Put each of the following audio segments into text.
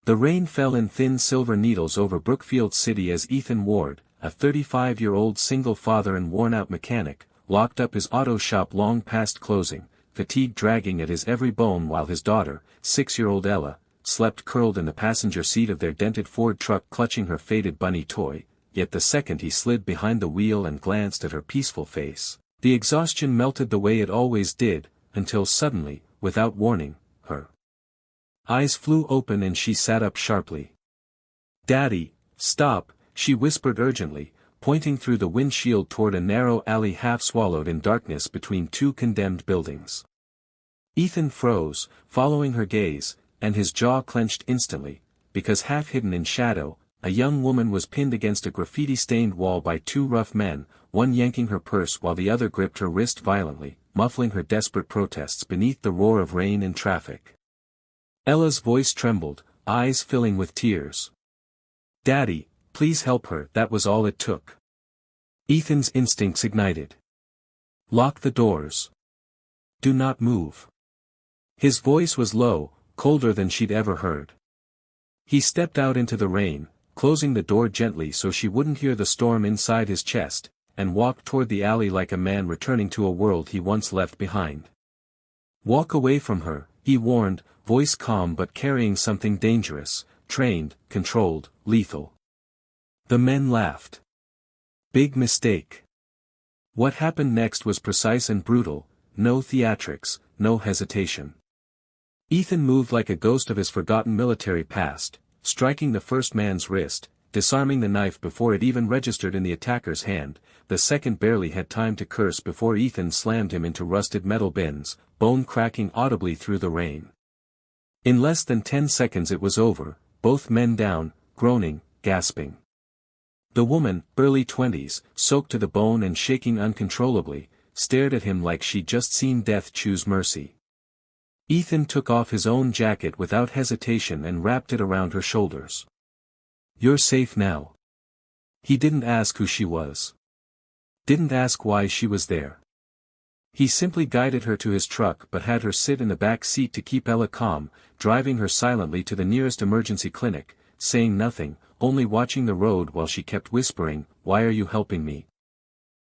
The rain fell in thin silver needles over Brookfield City as Ethan Ward, a 35-year-old single father and worn-out mechanic, locked up his auto shop long past closing, fatigue dragging at his every bone while his daughter, 6-year-old Ella, slept curled in the passenger seat of their dented Ford truck clutching her faded bunny toy. Yet the second he slid behind the wheel and glanced at her peaceful face, the exhaustion melted the way it always did, until suddenly, without warning, her eyes flew open and she sat up sharply. "Daddy, stop," she whispered urgently, pointing through the windshield toward a narrow alley half swallowed in darkness between two condemned buildings. Ethan froze, following her gaze, and his jaw clenched instantly, because half hidden in shadow, a young woman was pinned against a graffiti-stained wall by two rough men, one yanking her purse while the other gripped her wrist violently, muffling her desperate protests beneath the roar of rain and traffic. Ella's voice trembled, eyes filling with tears. "Daddy, please help her." That was all it took. Ethan's instincts ignited. "Lock the doors. Do not move." His voice was low, colder than she'd ever heard. He stepped out into the rain, closing the door gently so she wouldn't hear the storm inside his chest, and walked toward the alley like a man returning to a world he once left behind. "Walk away from her," he warned, voice calm but carrying something dangerous, trained, controlled, lethal. The men laughed. Big mistake. What happened next was precise and brutal, no theatrics, no hesitation. Ethan moved like a ghost of his forgotten military past, striking the first man's wrist, disarming the knife before it even registered in the attacker's hand. The second barely had time to curse before Ethan slammed him into rusted metal bins, bone cracking audibly through the rain. In less than 10 seconds it was over, both men down, groaning, gasping. The woman, early 20s, soaked to the bone and shaking uncontrollably, stared at him like she'd just seen death choose mercy. Ethan took off his own jacket without hesitation and wrapped it around her shoulders. "You're safe now." He didn't ask who she was. Didn't ask why she was there. He simply guided her to his truck but had her sit in the back seat to keep Ella calm, driving her silently to the nearest emergency clinic, saying nothing, only watching the road while she kept whispering, "Why are you helping me?"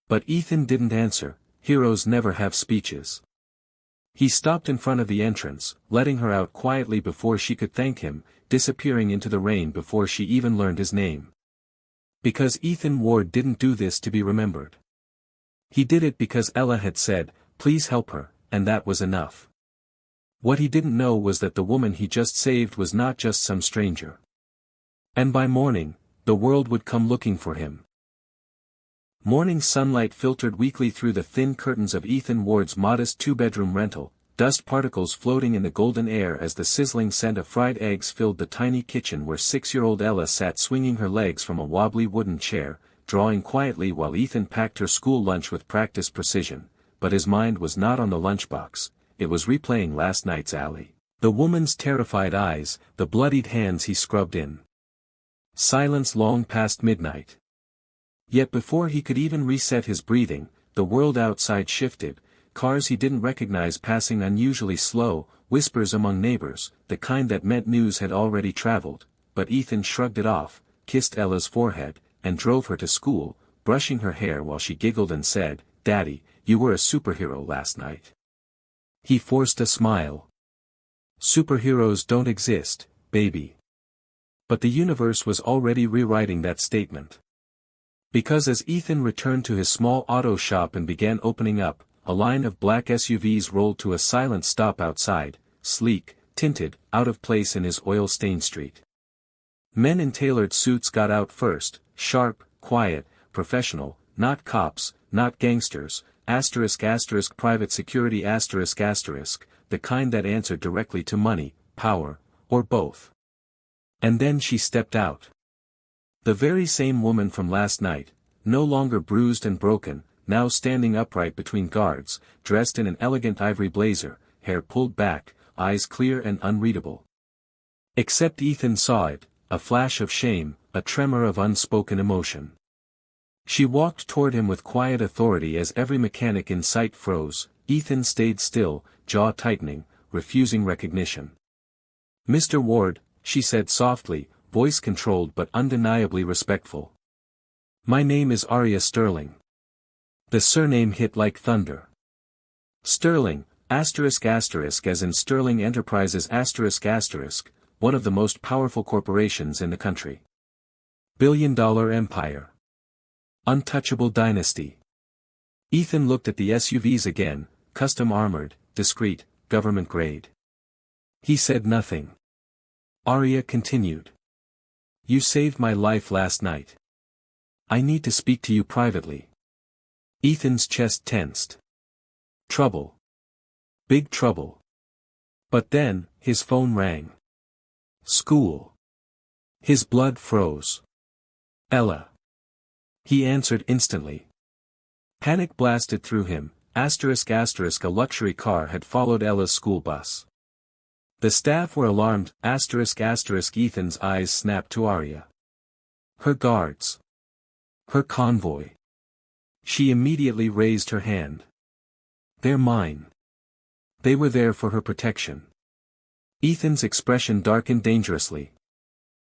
But Ethan didn't answer. Heroes never have speeches. He stopped in front of the entrance, letting her out quietly before she could thank him, disappearing into the rain before she even learned his name. Because Ethan Ward didn't do this to be remembered. He did it because Ella had said, "Please help her," and that was enough. What he didn't know was that the woman he just saved was not just some stranger. And by morning, the world would come looking for him. Morning sunlight filtered weakly through the thin curtains of Ethan Ward's modest two-bedroom rental, dust particles floating in the golden air as the sizzling scent of fried eggs filled the tiny kitchen where 6-year-old Ella sat swinging her legs from a wobbly wooden chair, drawing quietly while Ethan packed her school lunch with practiced precision, but his mind was not on the lunchbox, it was replaying last night's alley. The woman's terrified eyes, the bloodied hands he scrubbed in. Silence long past midnight. Yet before he could even reset his breathing, the world outside shifted, cars he didn't recognize passing unusually slow, whispers among neighbors, the kind that meant news had already traveled, but Ethan shrugged it off, kissed Ella's forehead, and drove her to school, brushing her hair while she giggled and said, "Daddy, you were a superhero last night." He forced a smile. "Superheroes don't exist, baby." But the universe was already rewriting that statement. Because as Ethan returned to his small auto shop and began opening up, a line of black SUVs rolled to a silent stop outside, sleek, tinted, out of place in his oil-stained street. Men in tailored suits got out first, sharp, quiet, professional, not cops, not gangsters, private security the kind that answered directly to money, power, or both. And then she stepped out. The very same woman from last night, no longer bruised and broken, now standing upright between guards, dressed in an elegant ivory blazer, hair pulled back, eyes clear and unreadable. Except Ethan saw it, a flash of shame, a tremor of unspoken emotion. She walked toward him with quiet authority as every mechanic in sight froze. Ethan stayed still, jaw tightening, refusing recognition. "Mr. Ward, she said softly, voice controlled but undeniably respectful. My name is Arya Sterling. The surname hit like thunder. Sterling, asterisk asterisk as in Sterling Enterprises asterisk asterisk, one of the most powerful corporations in the country. Billion-dollar empire. Untouchable dynasty. Ethan looked at the SUVs again, custom armored, discreet, government grade. He said nothing. Arya continued. You saved my life last night. I need to speak to you privately. Ethan's chest tensed. Trouble. Big trouble. But then, his phone rang. School. His blood froze. Ella. He answered instantly. Panic blasted through him, asterisk asterisk a luxury car had followed Ella's school bus. The staff were alarmed, asterisk asterisk Ethan's eyes snapped to Arya. Her guards. Her convoy. She immediately raised her hand. They're mine. They were there for her protection. Ethan's expression darkened dangerously.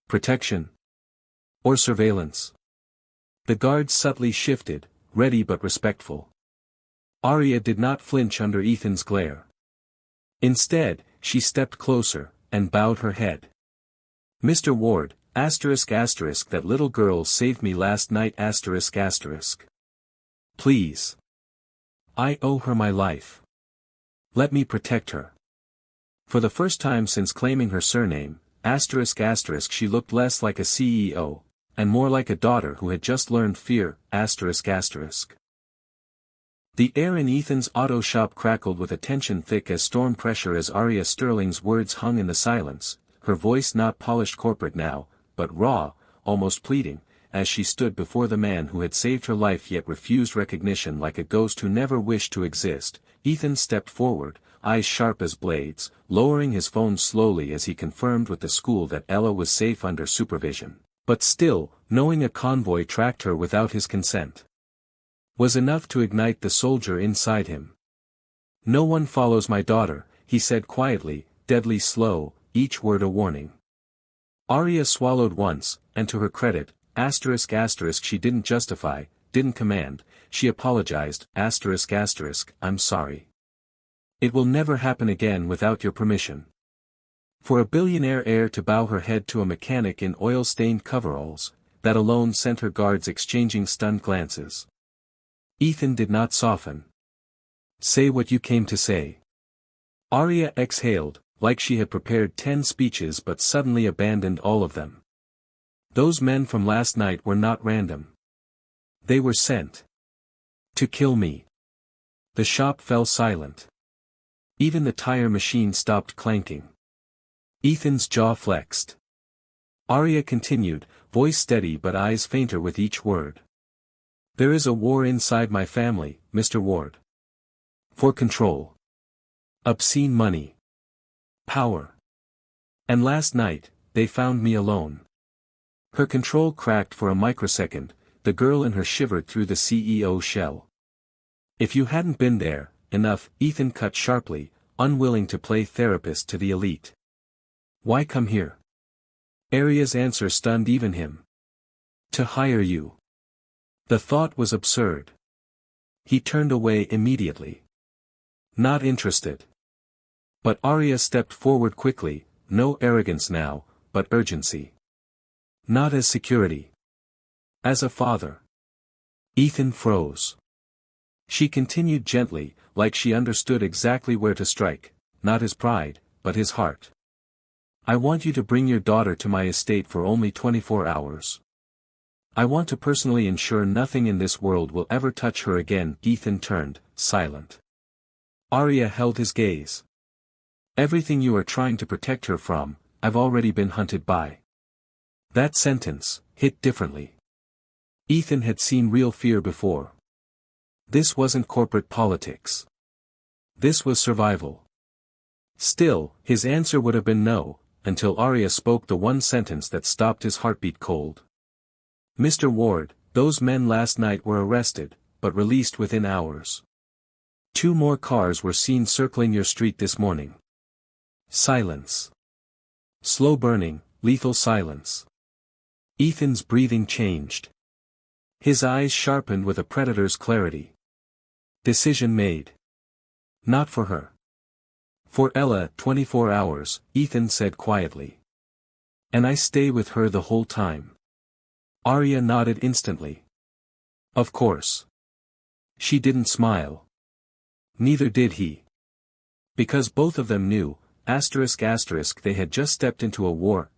Protection? Or surveillance? The guards subtly shifted, ready but respectful. Arya did not flinch under Ethan's glare. Instead, she stepped closer, and bowed her head. Mr. Ward, asterisk asterisk that little girl saved me last night asterisk asterisk. Please. I owe her my life. Let me protect her. For the first time since claiming her surname, asterisk asterisk she looked less like a CEO, and more like a daughter who had just learned fear, asterisk asterisk. The air in Ethan's auto shop crackled with a tension thick as storm pressure as Arya Sterling's words hung in the silence, her voice not polished corporate now, but raw, almost pleading, as she stood before the man who had saved her life yet refused recognition like a ghost who never wished to exist. Ethan stepped forward, eyes sharp as blades, lowering his phone slowly as he confirmed with the school that Ella was safe under supervision. But still, knowing a convoy tracked her without his consent was enough to ignite the soldier inside him. No one follows my daughter, he said quietly, deadly slow, each word a warning. Arya swallowed once, and to her credit, asterisk asterisk she didn't justify, didn't command, she apologized, asterisk asterisk, I'm sorry. It will never happen again without your permission. For a billionaire heir to bow her head to a mechanic in oil-stained coveralls, that alone sent her guards exchanging stunned glances. Ethan did not soften. Say what you came to say. Arya exhaled, like she had prepared 10 speeches but suddenly abandoned all of them. Those men from last night were not random. They were sent to kill me. The shop fell silent. Even the tire machine stopped clanking. Ethan's jaw flexed. Arya continued, voice steady but eyes fainter with each word. There is a war inside my family, Mr. Ward. For control. Obscene money. Power. And last night, they found me alone. Her control cracked for a microsecond, the girl in her shivered through the CEO shell. If you hadn't been there, enough, Ethan cut sharply, unwilling to play therapist to the elite. Why come here? Arya's answer stunned even him. To hire you. The thought was absurd. He turned away immediately. Not interested. But Arya stepped forward quickly, no arrogance now, but urgency. Not as security. As a father. Ethan froze. She continued gently, like she understood exactly where to strike, not his pride, but his heart. I want you to bring your daughter to my estate for only 24 hours. I want to personally ensure nothing in this world will ever touch her again. Ethan turned, silent. Arya held his gaze. Everything you are trying to protect her from, I've already been hunted by. That sentence hit differently. Ethan had seen real fear before. This wasn't corporate politics. This was survival. Still, his answer would have been no, until Arya spoke the one sentence that stopped his heartbeat cold. Mr. Ward, those men last night were arrested, but released within hours. 2 more cars were seen circling your street this morning. Silence. Slow burning, lethal silence. Ethan's breathing changed. His eyes sharpened with a predator's clarity. Decision made. Not for her. For Ella, 24 hours, Ethan said quietly. And I stay with her the whole time. Arya nodded instantly. Of course. She didn't smile. Neither did he. Because both of them knew, they had just stepped into a war,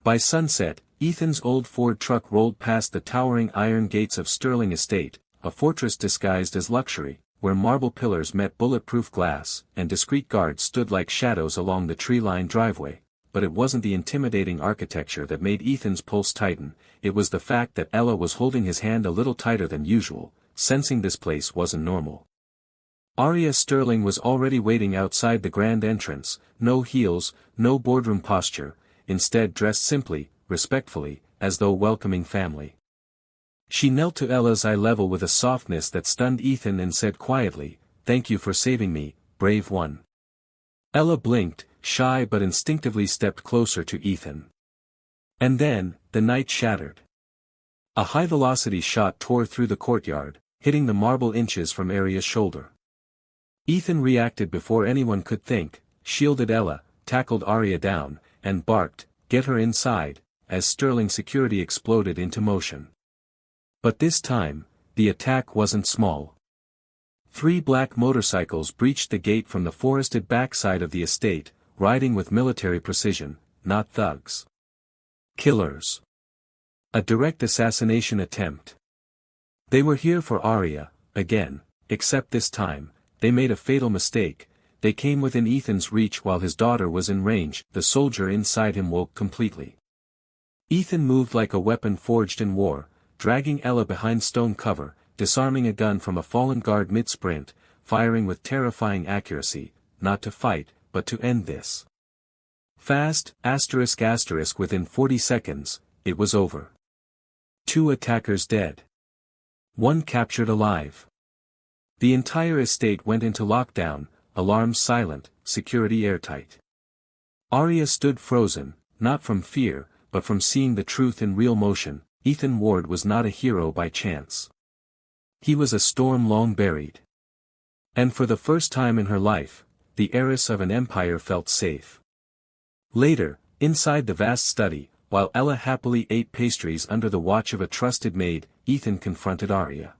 By sunset, Ethan's old Ford truck rolled past the towering iron gates of Sterling Estate, a fortress disguised as luxury, where marble pillars met bulletproof glass, and discreet guards stood like shadows along the tree-lined driveway. But it wasn't the intimidating architecture that made Ethan's pulse tighten, it was the fact that Ella was holding his hand a little tighter than usual, sensing this place wasn't normal. Arya Sterling was already waiting outside the grand entrance, no heels, no boardroom posture, instead dressed simply, respectfully, as though welcoming family. She knelt to Ella's eye level with a softness that stunned Ethan and said quietly, "Thank you for saving me, brave one." Ella blinked, shy but instinctively stepped closer to Ethan. And then, the night shattered. A high-velocity shot tore through the courtyard, hitting the marble inches from Arya's shoulder. Ethan reacted before anyone could think, shielded Ella, tackled Arya down, and barked, "Get her inside," as Sterling security exploded into motion. But this time, the attack wasn't small. 3 black motorcycles breached the gate from the forested backside of the estate, riding with military precision, not thugs. Killers. A direct assassination attempt. They were here for Arya, again, except this time, they made a fatal mistake. They came within Ethan's reach while his daughter was in range. The soldier inside him woke completely. Ethan moved like a weapon forged in war, dragging Ella behind stone cover, disarming a gun from a fallen guard mid-sprint, firing with terrifying accuracy, not to fight, but to end this. Fast, within 40 seconds, it was over. 2 attackers dead. 1 captured alive. The entire estate went into lockdown, alarms silent, security airtight. Arya stood frozen, not from fear, but from seeing the truth in real motion. Ethan Ward was not a hero by chance. He was a storm long buried. And for the first time in her life, the heiress of an empire felt safe. Later, inside the vast study, while Ella happily ate pastries under the watch of a trusted maid, Ethan confronted Arya.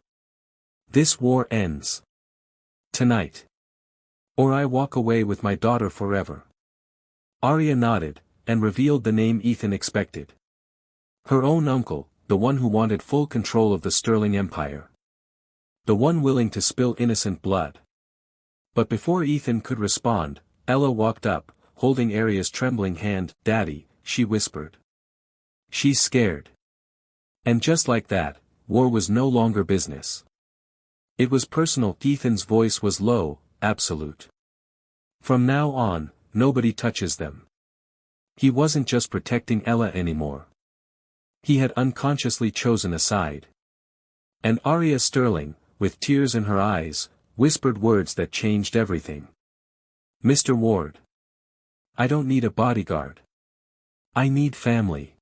"This war ends tonight. Or I walk away with my daughter forever." Arya nodded, and revealed the name Ethan expected. Her own uncle, the one who wanted full control of the Sterling Empire. The one willing to spill innocent blood. But before Ethan could respond, Ella walked up, holding Arya's trembling hand. "Daddy," she whispered. "She's scared." And just like that, war was no longer business. It was personal. Ethan's voice was low, absolute. From now on, nobody touches them. He wasn't just protecting Ella anymore. He had unconsciously chosen a side. And Arya Sterling, with tears in her eyes, whispered words that changed everything. "Mr. Ward. I don't need a bodyguard. I need family."